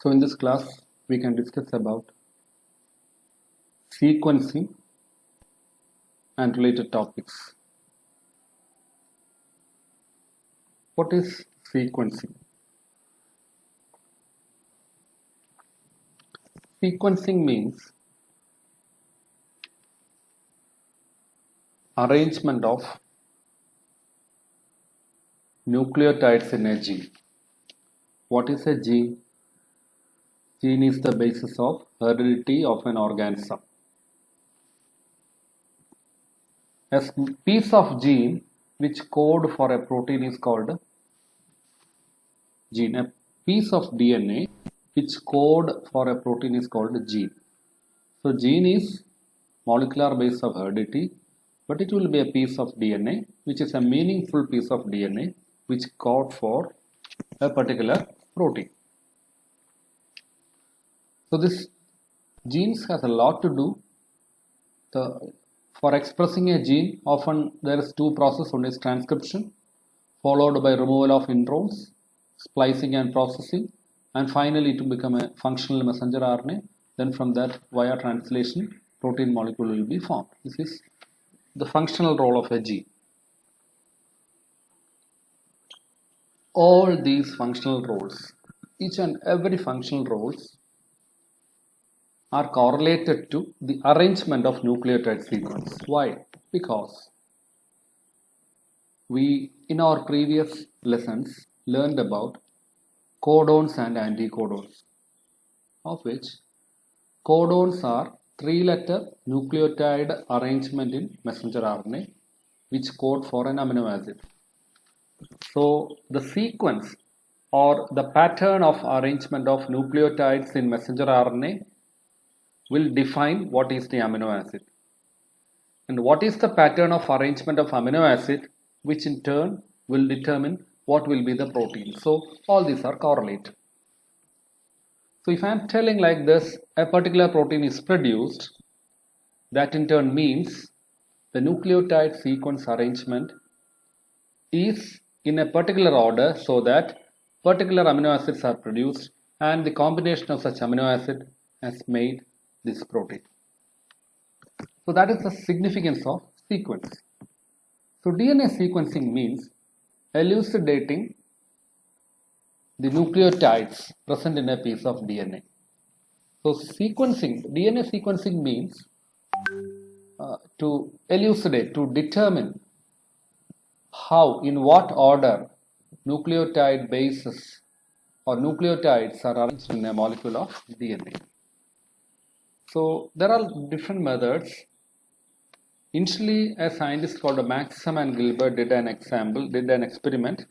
So in this class, we can discuss about sequencing and related topics. What is sequencing? Sequencing means arrangement of nucleotides in a gene. What is a gene? Gene is the basis of heredity of an organism. A piece of gene which code for a protein is called gene. A piece of DNA which code for a protein is called gene. So gene is molecular base of heredity, but it will be a piece of DNA which is a meaningful piece of DNA which code for a particular protein. So this genes has a lot to do. For expressing a gene, often there is two processes. One is transcription, followed by removal of introns, splicing and processing, and finally to become a functional messenger RNA. Then from that, via translation, protein molecule will be formed. This is the functional role of a gene. All these functional roles, each and every functional roles are correlated to the arrangement of nucleotide sequence. Why? Because we in our previous lessons learned about codons and anticodons, of which codons are three-letter nucleotide arrangement in messenger RNA which code for an amino acid. So the sequence or the pattern of arrangement of nucleotides in messenger RNA will define what is the amino acid, and what is the pattern of arrangement of amino acid, which in turn will determine what will be the protein. So all these are correlated. So if I am telling like this, a particular protein is produced, that in turn means the nucleotide sequence arrangement is in a particular order so that particular amino acids are produced, and the combination of such amino acid has made this protein. So that is the significance of sequence. So DNA sequencing means elucidating the nucleotides present in a piece of DNA. So DNA sequencing means to elucidate, to determine how, in what order nucleotide bases or nucleotides are arranged in a molecule of DNA. So there are different methods. Initially, a scientist called Maxam and Gilbert did an experiment.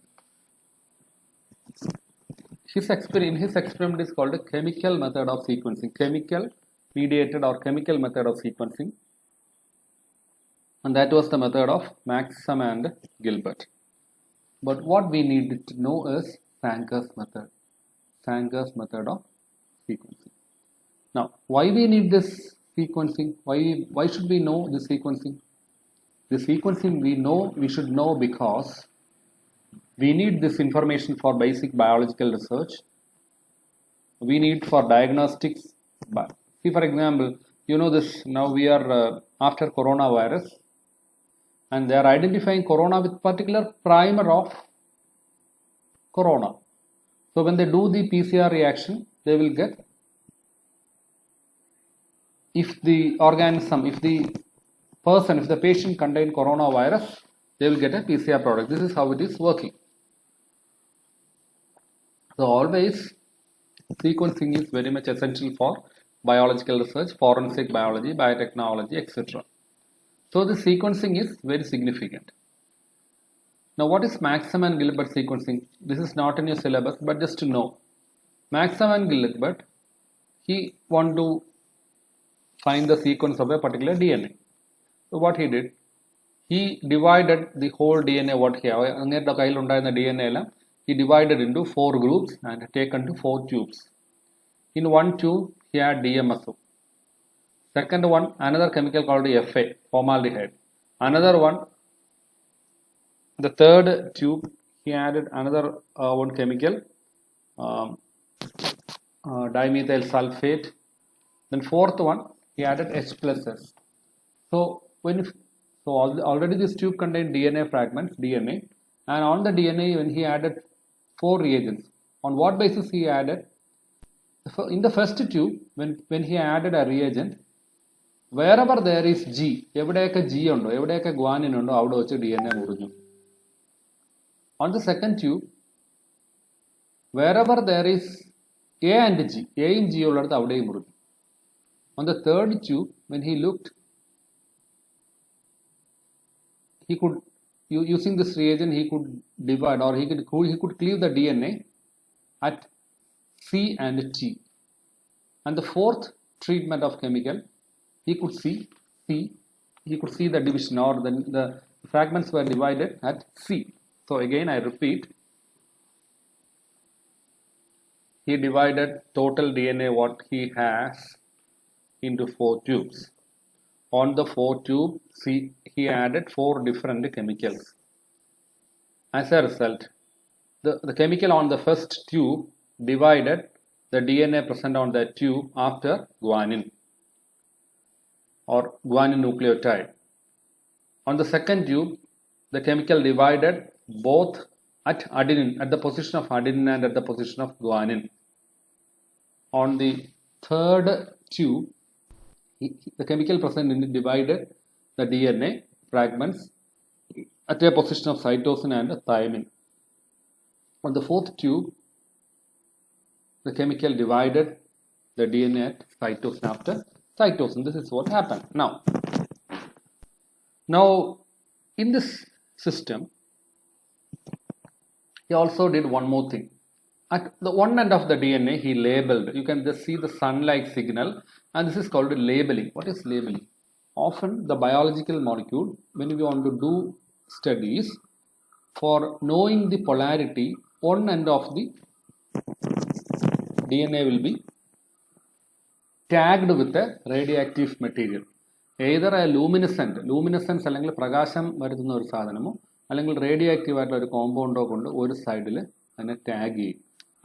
His experiment is called a chemical method of sequencing, chemical mediated or chemical method of sequencing, and that was the method of Maxam and Gilbert. But what we need to know is Sanker's method of sequencing. Now, why we need this sequencing? Why should we know this sequencing? The sequencing we should know because we need this information for basic biological research. We need for diagnostics. See, for example, you know this, now we are after coronavirus, and they are identifying corona with particular primer of corona. So when they do the PCR reaction, they will get, if the patient contains coronavirus, they will get a PCR product. This is how it is working. So always sequencing is very much essential for biological research, forensic biology, biotechnology, etc. So the sequencing is very significant. Now what is Maxam and Gilbert sequencing? This is not in your syllabus, but just to know. Maxam and Gilbert, he want to find the sequence of a particular DNA. So what he did, he divided the whole DNA what he have. DNA, he divided into 4 groups and taken to 4 tubes. In one tube, he had DMSO. Second one, another chemical called FA, formaldehyde. Another one, the third tube, he added another one chemical, dimethyl sulfate. Then fourth one, he added H plus S. So already this tube contained DNA fragments, DNA, and on the DNA when he added 4 reagents. On what basis he added? In the first tube, when he added a reagent, wherever there is G, എവിടെയൊക്കെ G ഉണ്ടോ, എവിടെയൊക്കെ guanine ഉണ്ടോ, അവിടെ വെച്ച് DNA മുറിഞ്ഞു. On the second tube, wherever there is A and G, A യും G ഉള്ളിടത്ത് അവിടെയും മുറിഞ്ഞു. On the third tube, when he looked, he could, using this reagent, he could divide, or he could cleave the DNA at C and T. And the fourth treatment of chemical, he could see the division, or the fragments were divided at C. So again I repeat, he divided total DNA what he has into 4 tubes. On the 4 tube, he added 4 different chemicals. As a result, the chemical on the first tube divided the DNA present on that tube after guanine, or guanine nucleotide. On the second tube, the chemical divided both at adenine, at the position of adenine and at the position of guanine. On the third tube, the chemical present in it divided the DNA fragments at a position of cytosine and thymine. On the fourth tube, the chemical divided the DNA at cytosine after cytosine. This is what happened. Now in this system, he also did one more thing. At the one end of the DNA, he labeled. You can just see the sun-like signal, and this is called labeling. What is labeling? Often the biological molecule, when we want to do studies, for knowing the polarity, one end of the DNA will be tagged with a radioactive material. Either a luminescence അല്ലെങ്കിൽ പ്രകാശം വരുത്തുന്ന ഒരു സാധനമോ അല്ലെങ്കിൽ radioactive ആയിട്ടുള്ള ഒരു കോമ്പൗണ്ടോ കൊണ്ട് ഒരു സൈഡിൽ അതിനെ ടാഗ് ചെയ്യും.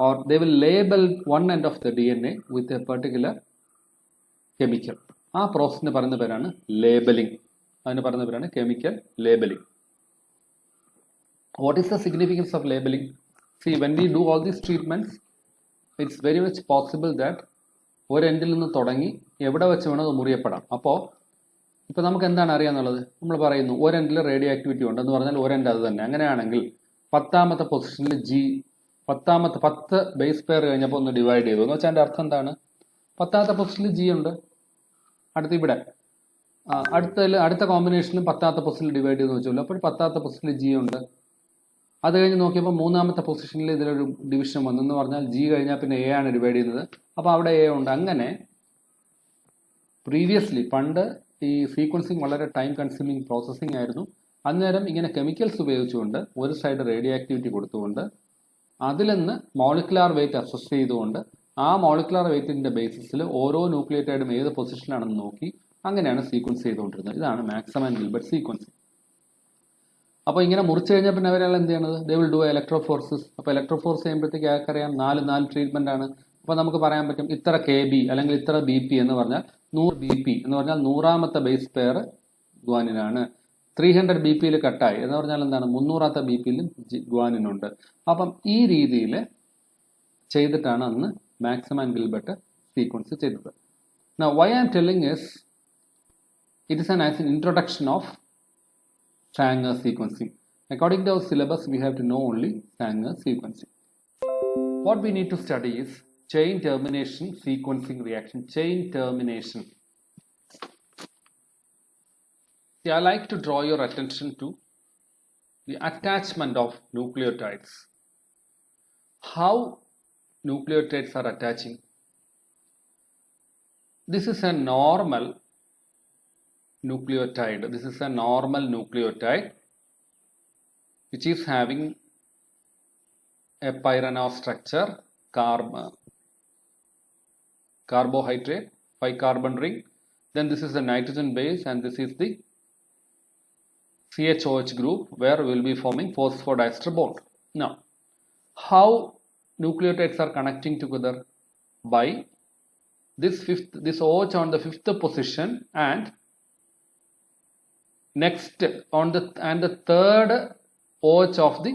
Or they will label one end of the DNA with a particular chemical. ആ പ്രോസസ്സിന് പറയുന്ന പേരാണ് ലേബലിംഗ്. അതിന് പറയുന്ന പേരാണ് chemical labelling. What is the significance of labeling? See, when we do all these treatments, it's very much possible that ഒരു എൻഡിൽ നിന്ന് തുടങ്ങി എവിടെ വെച്ച് വേണോ അത് മുറിയപ്പെടാം. അപ്പോൾ ഇപ്പോൾ നമുക്ക് എന്താണ് അറിയാന്നുള്ളത്? നമ്മൾ പറയുന്നു ഒരു എൻഡിൽ റേഡിയോ ആക്ടിവിറ്റി ഉണ്ടെന്ന് പറഞ്ഞാൽ ഒരു എൻഡ് അത് തന്നെ. അങ്ങനെയാണെങ്കിൽ 10ാമത്തെ പൊസിഷനിൽ G, 10 ബേസ് പെയർ കഴിഞ്ഞപ്പോൾ ഒന്ന് ഡിവൈഡ് ചെയ്തു എന്ന് വെച്ചാൽ അതിൻ്റെ അർത്ഥം എന്താണ്? 10ാമത്തെ പൊസിഷനിൽ G ഉണ്ട്, അടുത്ത് ഇവിടെ അടുത്ത കോമ്പിനേഷനിലും 10ാമത്തെ പൊസിഷനിൽ ഡിവൈഡ് ചെയ്തെന്ന് വെച്ചല്ലോ. അപ്പോൾ 10ാമത്തെ പൊസിഷനിൽ G ഉണ്ട്. അത് കഴിഞ്ഞ് നോക്കിയപ്പോൾ 3ാമത്തെ പൊസിഷനിൽ ഇതിലൊരു ഡിവിഷൻ വന്നെന്ന് പറഞ്ഞാൽ G കഴിഞ്ഞാൽ പിന്നെ A ആണ് ഡിവൈഡ് ചെയ്യുന്നത്. അപ്പോൾ അവിടെ A ഉണ്ട്. അങ്ങനെ പ്രീവിയസ്ലി പണ്ട് ഈ സീക്വൻസിങ് വളരെ ടൈം കൺസ്യൂമിങ് പ്രോസസ്സിംഗ് ആയിരുന്നു. അന്നേരം ഇങ്ങനെ കെമിക്കൽസ് ഉപയോഗിച്ചുകൊണ്ട് ഒരു സൈഡ് റേഡിയോ ആക്ടിവിറ്റി കൊടുത്തുകൊണ്ട് അതിൽ നിന്ന് മോളിക്കുലാർ വെയിറ്റ് അസസ് ചെയ്തുകൊണ്ട് ആ മോളിക്കുലാർ വെയിറ്റിന്റെ ബേസിസിൽ ഓരോ ന്യൂക്ലിയോടൈഡും ഏത് പൊസിഷനിലാണെന്ന് നോക്കി അങ്ങനെയാണ് സീക്വൻസ് ചെയ്തുകൊണ്ടിരുന്നത്. ഇതാണ് മാക്സം ആൻഡ് ഗിൽബർട്ട് സീക്വൻസിങ്. അപ്പോൾ ഇങ്ങനെ മുറിച്ച് കഴിഞ്ഞാൽ പിന്നെ അവരാൾ എന്ത് ചെയ്യണത്? They will do electrophoresis. അപ്പോൾ ഇലക്ട്രോഫോർസ് ചെയ്യുമ്പോഴത്തേക്ക് ആർക്കറിയാം 4 ട്രീറ്റ്മെന്റ് ആണ്. അപ്പോൾ നമുക്ക് പറയാൻ പറ്റും ഇത്ര KB അല്ലെങ്കിൽ ഇത്ര BP എന്ന് പറഞ്ഞാൽ 100 BP എന്ന് പറഞ്ഞാൽ 100ാമത്തെ ബേസ് പെയർ ഗ്വാനിനാണ്. 300 BPയിൽ കട്ടായി എന്ന് പറഞ്ഞാൽ എന്താണ്? 300ാമത്തെ BPയിലും ഗ്വാനിനുണ്ട്. അപ്പം ഈ രീതിയിൽ ചെയ്തിട്ടാണ് അന്ന് മാക്സം ആൻഡ് ഗിൽബർട്ട് സീക്വൻസ് ചെയ്തത്. Now why I am telling is it is as an introduction of Sanger sequencing. According to our syllabus, we have to know only Sanger sequencing. What we need to study is chain termination sequencing reaction. Chain termination. See, I like to draw your attention to the attachment of nucleotides. How nucleotides are attaching. This is a normal nucleotide. This is a normal nucleotide which is having a pyranose structure, carbohydrate, 5 carbon ring. Then this is the nitrogen base and this is the CHOH group where we will be forming phosphodiester bond. Now, how nucleotides are connecting together? by this OH on the fifth position and next on the third OH of the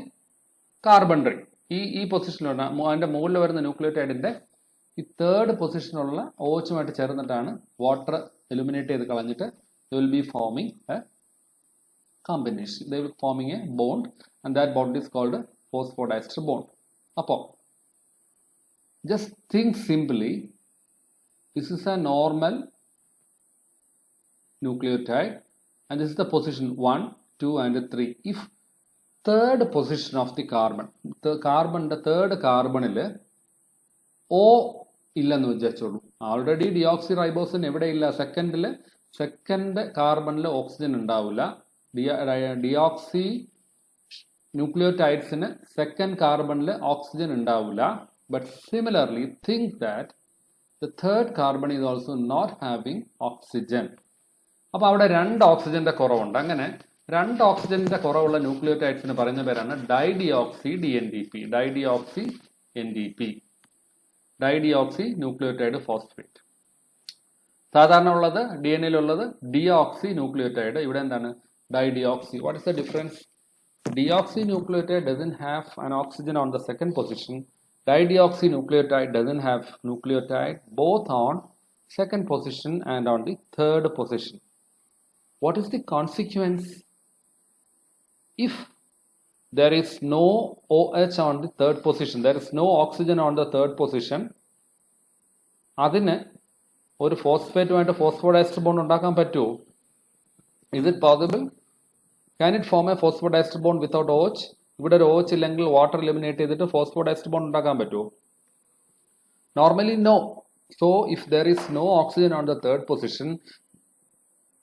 carbon ring. ഈ പൊസിഷനിലുള്ള അതിൻ്റെ മുകളിൽ വരുന്ന ന്യൂക്ലിയോടൈഡിൻ്റെ ഈ third പൊസിഷനുള്ള OHുമായിട്ട് ചേർന്നിട്ടാണ് water eliminate ചെയ്ത് കളഞ്ഞിട്ട് they will be forming a combination. They will forming a bond and that bond is called a phosphodiester bond. അപ്പോൾ just think simply, this is a normal nucleotide and this is the position 1, 2 and 3. If third position of the carbon, the carbon the third carbonil O ഇല്ലെന്ന് വിചാരിച്ചോളൂ. Already deoxy റൈബോസിന് എവിടെ ഇല്ല, second കാർബണിൽ oxygen ഉണ്ടാവില്ല. Deoxy ന്യൂക്ലിയോടൈഡ്സിന് second കാർബണിൽ oxygen ഉണ്ടാവില്ല. But similarly think that the third carbon is also not having oxygen. അപ്പോൾ അവിടെ 2 ഓക്സിജന്റെ കുറവുണ്ട്. അങ്ങനെ 2 ഓക്സിജന്റെ കുറവുള്ള ന്യൂക്ലിയോടൈഡ്സിന് പറയുന്ന പേരാണ് dideoxy DNDP. Dideoxy NDP, dideoxy nucleotide phosphate. സാധാരണ ഉള്ളത് DNA ഉള്ളത് ഡിയോക്സി ന്യൂക്ലിയോടൈഡ്. ഇവിടെ എന്താണ് dideoxy. What is the difference? Deoxy nucleotide doesn't have an oxygen on the second position. Dideoxy nucleotide doesn't have nucleotide both on second position and on the third position. What is the consequence? If there is no OH on the third position, there is no oxygen on the third position, അതിന് ഒരു ഫോസ്ഫേറ്റുമായിട്ട് phosphodiester bond ഉണ്ടാക്കാൻ പറ്റുമോ? Is it possible? Can it form a phosphodiester bond without OH? ഇവിടെ ഒരു OH ഇല്ലെങ്കിൽ water eliminate ചെയ്തിട്ട് phosphodiester bond ഉണ്ടാക്കാൻ പറ്റുമോ? Normally no. So if there is no oxygen on the third position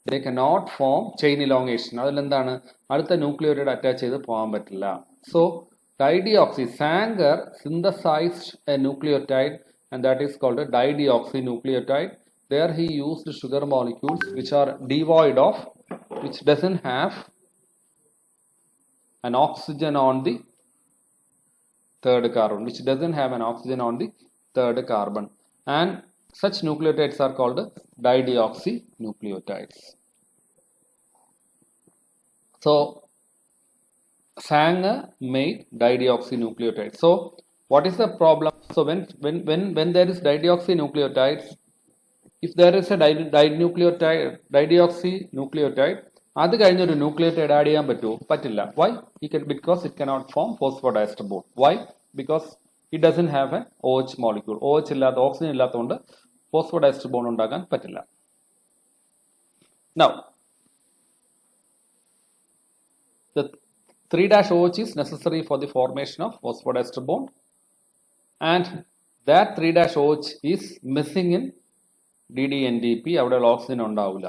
they cannot form chain elongation. അതിലെന്താണ് അടുത്ത nucleotide attach ചെയ്ത് പോകാൻ പറ്റില്ല. So dideoxy, Sanger synthesized a nucleotide and that is called a dideoxy nucleotide. There he used sugar molecules which are devoid of, which doesn't have an oxygen on the third carbon, which doesn't have an oxygen on the third carbon, and such nucleotides are called dideoxy nucleotides. So Sanger made dideoxy nucleotides. So what is the problem? So when there is dideoxy nucleotides, if there is a dideoxy nucleotide, അത് കഴിഞ്ഞൊരു nucleotide add ചെയ്യാൻ പറ്റുമോ? പറ്റില്ല. Why? Because it cannot form phosphodiester bond. Why? Because it doesn't have a OH molecule. OH ഇല്ലാത്ത, oxygen ഇല്ലാത്തതുകൊണ്ട് phosphodiester bond ഉണ്ടാക്കാൻ പറ്റില്ല. Now the 3-OH is necessary for the formation of phosphodiester bond and that 3-OH is missing in DDNDP. അവിടെയുള്ള oxygen ഉണ്ടാവില്ല.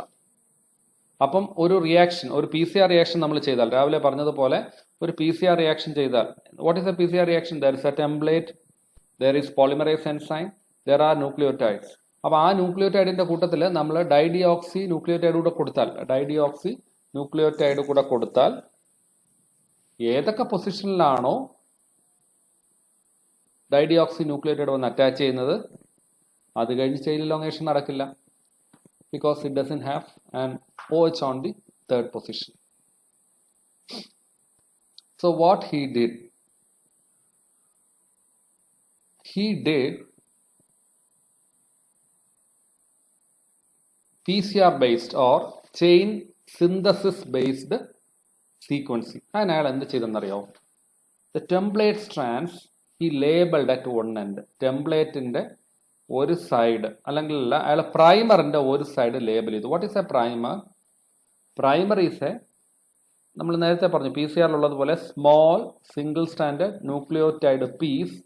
അപ്പം ഒരു reaction, ഒരു PCR reaction നമ്മൾ ചെയ്താൽ, രാവിലെ പറഞ്ഞതുപോലെ ഒരു PCR റിയാക്ഷൻ ചെയ്താൽ, what is A PCR reaction? There is A template, there is polymerise enzyme, there are nucleotides. അപ്പോൾ ആ ന്യൂക്ലിയോടൈഡിന്റെ കൂട്ടത്തിൽ നമ്മൾ ഡൈഡിയോക്സി ന്യൂക്ലിയോടൈഡ് കൂടെ കൊടുത്താൽ ഏതൊക്കെ പൊസിഷനിലാണോ ഡൈഡിയോക്സി ന്യൂക്ലിയോടൈഡ് വന്ന് അറ്റാച്ച് ചെയ്യുന്നത്, അത് കഴിഞ്ഞ് ചെയിൻ എലോങ്ങേഷൻ നടക്കില്ല. Because it doesn't have an OH on the third position. So what he did PCR based or chain synthesis based sequencing. And അയാൾ എന്ത് ചെയ്തെന്നറിയാമോ? The template strands he labeled at one end. ടെംപ്ലേറ്റിന്റെ ഒരു side, അല്ലെങ്കിൽ അയാൾ പ്രൈമറിന്റെ ഒരു side label ചെയ്തു. What is a primer? Primer is a, നമ്മൾ നേരത്തെ പറഞ്ഞു PCR ഉള്ളതുപോലെ small single standard nucleotide piece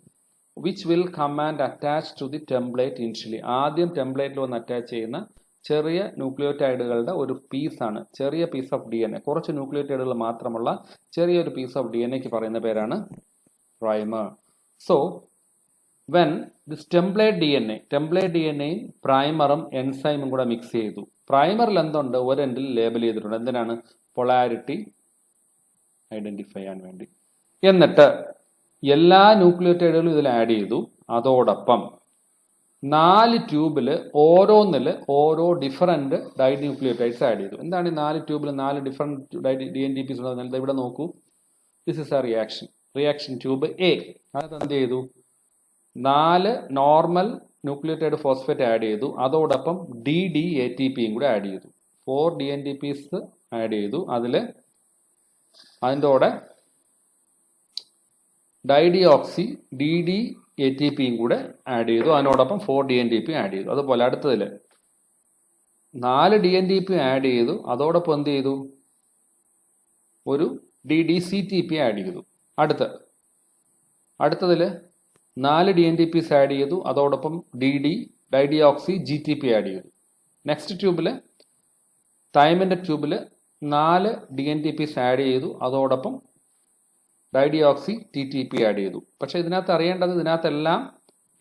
which will come and attach to the template initially. ആദ്യം ടെംപ്ലേറ്റിൽ വന്ന് അറ്റാച്ച് ചെയ്യുന്ന ചെറിയ ന്യൂക്ലിയോടൈഡുകളുടെ ഒരു പീസാണ്, ചെറിയ പീസ് ഓഫ് DNA. കുറച്ച് ന്യൂക്ലിയോടൈഡുകൾ മാത്രമുള്ള ചെറിയൊരു പീസ് ഓഫ് DNAക്ക് പറയുന്ന പേരാണ് primer. So when this template DNAയും പ്രൈമറും എൻസൈമും കൂടെ മിക്സ് ചെയ്തു. പ്രൈമറിൽ എന്തുണ്ട്? ഒരു എൻഡിൽ ലേബൽ ചെയ്തിട്ടുണ്ട്. എന്തിനാണ്? പൊളാരിറ്റി ഐഡന്റിഫൈ ചെയ്യാൻ വേണ്ടി. എന്നിട്ട് എല്ലാ ന്യൂക്ലിയോടൈഡുകളും ഇതിൽ ആഡ് ചെയ്തു. അതോടൊപ്പം 4 ട്യൂബിൽ ഓരോന്നിൽ ഓരോ ഡിഫറൻറ്റ് ഡൈന്യൂക്ലിയോടൈഡ്സ് ആഡ് ചെയ്തു. എന്താണ് ഈ 4 ട്യൂബിൽ 4 ഡിഫറൻറ്റ് DNTPs ഉള്ളത്? ഇവിടെ നോക്കൂ. This is A reaction tube A. അത് എന്ത് ചെയ്തു? 4 നോർമൽ ന്യൂക്ലിയോടൈഡ് ഫോസ്ഫേറ്റ് ആഡ് ചെയ്തു. അതോടൊപ്പം DDATPയും കൂടെ ആഡ് ചെയ്തു. 4 DNTPs ആഡ് ചെയ്തു. അതിൻ്റെ കൂടെ ഡൈഡിയോക്സി DDATPയും കൂടെ ആഡ് ചെയ്തു. അതിനോടൊപ്പം 4 DNTP ആഡ് ചെയ്തു. അതുപോലെ അടുത്തതിൽ 4 DNTP ആഡ് ചെയ്തു. അതോടൊപ്പം എന്ത് ചെയ്തു? ഒരു DDCTP ആഡ് ചെയ്തു. അടുത്തതിൽ 4 DNTPs ആഡ് ചെയ്തു. അതോടൊപ്പം ഡൈഡിയോക്സി GTP ആഡ് ചെയ്തു. നെക്സ്റ്റ് ട്യൂബിൽ തൈമിൻ്റെ ട്യൂബിൽ 4 DNTPs ആഡ് ചെയ്തു. അതോടൊപ്പം ഡൈഡിയോക്സി TTP ആഡ് ചെയ്തു. പക്ഷേ ഇതിനകത്ത് അറിയേണ്ടത്, ഇതിനകത്തെല്ലാം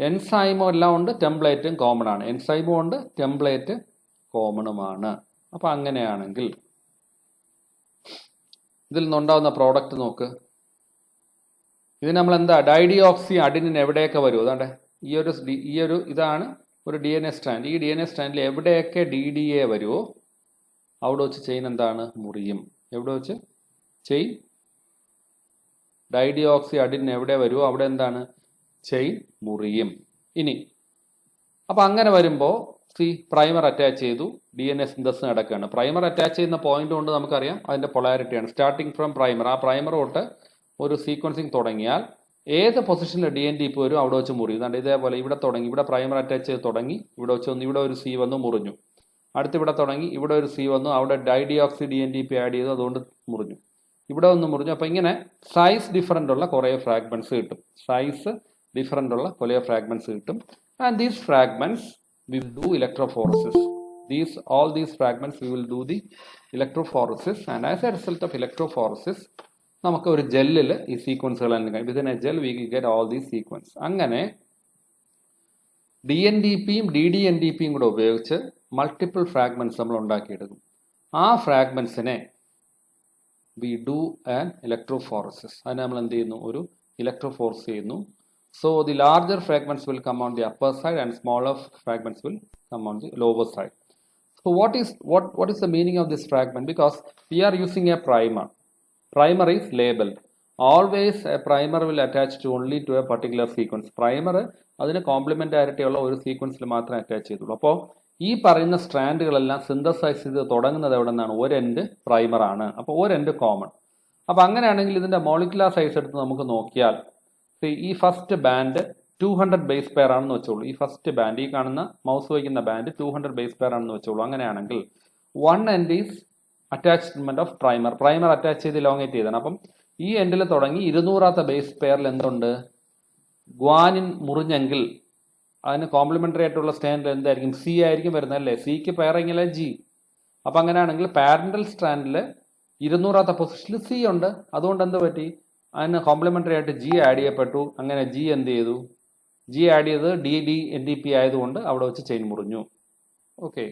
എൻസൈമോ എല്ലാം ഉണ്ട്, ടെംപ്ലേറ്റും കോമൺ ആണ്. എൻസൈമോ ഉണ്ട്, ടെംപ്ലേറ്റ് കോമണുമാണ്. അപ്പം അങ്ങനെയാണെങ്കിൽ ഇതിൽ നിന്നുണ്ടാവുന്ന പ്രോഡക്റ്റ് നോക്ക്. ഇത് നമ്മൾ എന്താ, ഡൈഡിയോക്സി അഡിനിൻ എവിടെയൊക്കെ വരും? അതാണ്ട് ഈ ഒരു ഇതാണ് ഒരു DNA സ്ട്രാൻഡ്. ഈ DNA സ്ട്രാൻഡിൽ എവിടെയൊക്കെ DDA വരുമോ അവിടെ വെച്ച് ചെയിൻ എന്താണ്? മുറിയും. എവിടെ വെച്ച്? ചെയിൻ ഡൈഡിയോക്സി അഡിനിൻ എവിടെ വരുമോ അവിടെ എന്താണ്? ചെയിൻ മുറിയും. ഇനി അപ്പം അങ്ങനെ വരുമ്പോൾ പ്രൈമർ അറ്റാച്ച് ചെയ്തു, DNA സിന്തസിസ് നടക്കുകയാണ്. പ്രൈമർ അറ്റാച്ച് ചെയ്യുന്ന പോയിന്റ് കൊണ്ട് നമുക്കറിയാം അതിൻ്റെ പൊളാരിറ്റിയാണ്. സ്റ്റാർട്ടിങ് ഫ്രം പ്രൈമർ, ആ പ്രൈമർ തൊട്ട് ഒരു സീക്വൻസിങ് തുടങ്ങിയാൽ ഏത് പൊസിഷനിൽ DNTP വരും അവിടെ വെച്ച് മുറിയും. അതുകൊണ്ട് ഇതേപോലെ ഇവിടെ തുടങ്ങി, ഇവിടെ പ്രൈമർ അറ്റാച്ച് ചെയ്ത് തുടങ്ങി, ഇവിടെ വെച്ച് വന്നു, ഇവിടെ ഒരു C വന്നു, മുറിഞ്ഞു. അടുത്ത് ഇവിടെ തുടങ്ങി, ഇവിടെ ഒരു C വന്നു, അവിടെ ഡൈഡിയോക്സി DNTP ആഡ് ചെയ്തു, അതുകൊണ്ട് മുറിഞ്ഞു. ഇവിടെ ഒന്ന് മുറിഞ്ഞു. അപ്പോൾ ഇങ്ങനെ സൈസ് ഡിഫറൻ്റ് ഉള്ള കുറേ ഫ്രാഗ്മെന്റ്സ് കിട്ടും. And these fragments we will do electrophoresis. All these fragments we will do the electrophoresis, and as a result of electrophoresis നമുക്ക് ഒരു ജെല്ലിൽ ഈ സീക്വൻസുകൾ എല്ലാം within a gel we will get all these sequence. അങ്ങനെ DNTPയും DDNTPയും കൂടെ ഉപയോഗിച്ച് multiple fragments നമ്മൾ ഉണ്ടാക്കിയെടുക്കും. ആ ഫ്രാഗ്മെന്റ്സിനെ we do an electrophoresis. അതിനെ നമ്മൾ എന്ത് ചെയ്യുന്നു? ഒരു ഇലക്ട്രോഫോർസ് ചെയ്യുന്നു. So the larger fragments will come on the upper side and smaller fragments will come on the lower side. So what is the meaning of this fragment? Because we are using a primer. Primer is labeled. Always a primer will attach to only to a particular sequence. Primer അതിന് കോംപ്ലിമെന്റാരിറ്റി ഉള്ള ഒരു സീക്വൻസിൽ മാത്രമേ attach ചെയ്തുള്ളൂ. അപ്പോൾ ഈ പറയുന്ന സ്ട്രാൻഡുകളെല്ലാം synthesise ചെയ്ത് തുടങ്ങുന്നത് എവിടെ നിന്നാണ്? ഒരു എൻഡ് പ്രൈമർ ആണ്. അപ്പോൾ ഒരു എൻഡ് കോമൺ. അപ്പോൾ അങ്ങനെയാണെങ്കിൽ ഇതിന്റെ മോളിക്കുലാർ സൈസ് എടുത്ത് നമുക്ക് നോക്കിയാൽ ഈ ഫസ്റ്റ് ബാൻഡ് 200 ബേസ് പെയർ ആണെന്ന് വെച്ചോളൂ. ഈ ഫസ്റ്റ് ബാൻഡ്, ഈ കാണുന്ന മൗസ് വയ്ക്കുന്ന ബാൻഡ് 200 ബേസ് പെയർ ആണെന്ന് വെച്ചോളൂ. അങ്ങനെയാണെങ്കിൽ 1 end is attachment of primer attach ചെയ്ത് ലോങ്ങേറ്റ് ചെയ്താണ്. അപ്പം ഈ എൻഡിൽ തുടങ്ങി 200ാമത്തെ ബേസ് പെയറിൽ എന്തുണ്ട്? ഗ്വാനിൻ മുറിഞ്ഞെങ്കിൽ അതിന് കോംപ്ലിമെന്ററി ആയിട്ടുള്ള സ്റ്റാൻഡിൽ എന്തായിരിക്കും? C ആയിരിക്കും വരുന്നത് അല്ലേ? സിക്ക് പെയറിങ്ങിലെ G. അപ്പം അങ്ങനെയാണെങ്കിൽ പാരന്റൽ സ്റ്റാൻഡിൽ 200ാമത്തെ പൊസിഷനിൽ C ഉണ്ട്. അതുകൊണ്ട് എന്ത് പറ്റി? അതിന് കോംപ്ലിമെന്ററി ആയിട്ട് G ആഡ് ചെയ്യപ്പെട്ടു. അങ്ങനെ G എന്ത് ചെയ്തു? G ആഡ് ചെയ്ത് DDNTP ആയതുകൊണ്ട് അവിടെ വെച്ച് ചെയിൻ മുറിഞ്ഞു. ഓക്കെ,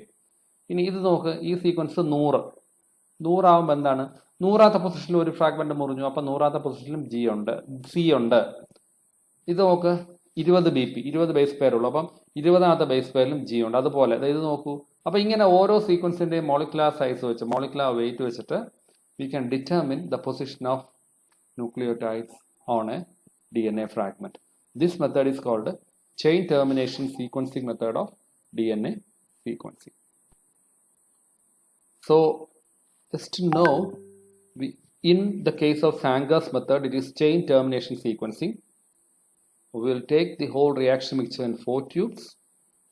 ഇനി ഇത് നോക്ക്. ഈ സീക്വൻസ് 100 ആവുമ്പോൾ എന്താണ്? 100ാമത്തെ പൊസിഷനിൽ ഒരു ഫ്രാഗ്മെന്റ് മുറിഞ്ഞു. അപ്പം 100ാമത്തെ പൊസിഷനിലും C ഉണ്ട്. ഇത് നോക്ക്, 20 BP, 20 ബേസ് പെയർ ഉള്ളൂ. അപ്പം 20ാമത്തെ ബേസ് പെയറിലും G ഉണ്ട്. അതുപോലെ ഇത് നോക്കൂ. അപ്പം ഇങ്ങനെ ഓരോ സീക്വൻസിന്റെയും മോളിക്കുലാർ സൈസ് വെച്ച്, മോളിക്കുലാർ വെയിറ്റ് വെച്ചിട്ട് we can determine the position of nucleotides on a DNA fragment. This method is called chain termination sequencing method of DNA sequencing. So just to know, in the case of Sanger's method, it is chain termination sequencing. We will take the whole reaction mixture in 4 tubes.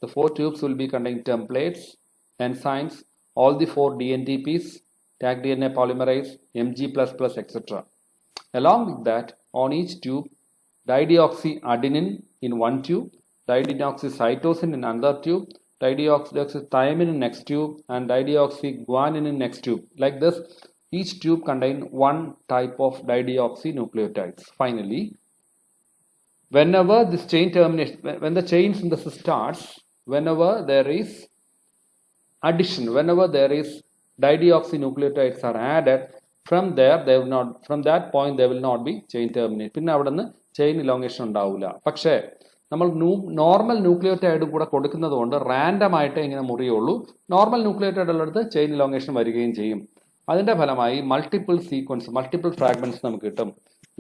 The 4 tubes will be containing templates, enzymes, all the 4 DNTPs, tag DNA polymerase, Mg++, etc. Along with that, on each tube, dideoxyadenine in one tube, dideoxycytosine in another tube, dideoxythymine in next tube, and dideoxyguanine in next tube. Like this, each tube contains one type of dideoxynucleotides. Finally, whenever this chain termination, when the chain synthesis starts, whenever there is addition, whenever there is dideoxynucleotides are added, from that point they will not be chain terminate. പിന്നെ അവിടെ നിന്ന് chain elongation ഉണ്ടാവില്ല. പക്ഷേ നമ്മൾ normal nucleotide കൂടെ കൊടുക്കുന്നത് കൊണ്ട് random ആയിട്ട് ഇങ്ങനെ മുറിയുള്ളൂ. നോർമൽ ന്യൂക്ലിയോടൈഡ് ഉള്ളിടത്ത് ചെയിൻ ഇലോങ്ങേഷൻ വരികയും ചെയ്യും. അതിന്റെ ഫലമായി മൾട്ടിപ്പിൾ ഫ്രാഗ്മെന്റ്സ് നമുക്ക് കിട്ടും.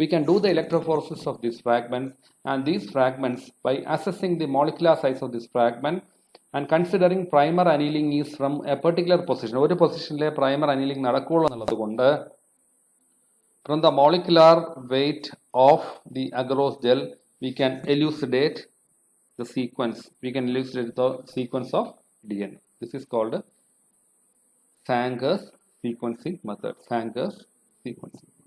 We can do the electrophoresis of these fragments, and these fragments, by assessing the molecular size of this fragment and considering primer annealing is from a particular position, ഒരു പൊസിഷനിലെ primer annealing നടക്കുകയുള്ളൂ എന്നുള്ളത് കൊണ്ട് from the molecular weight of the agarose gel we can elucidate the sequence. We can elucidate the sequence of DNA. This is called Sankers sequencing method. Sankers sequencing.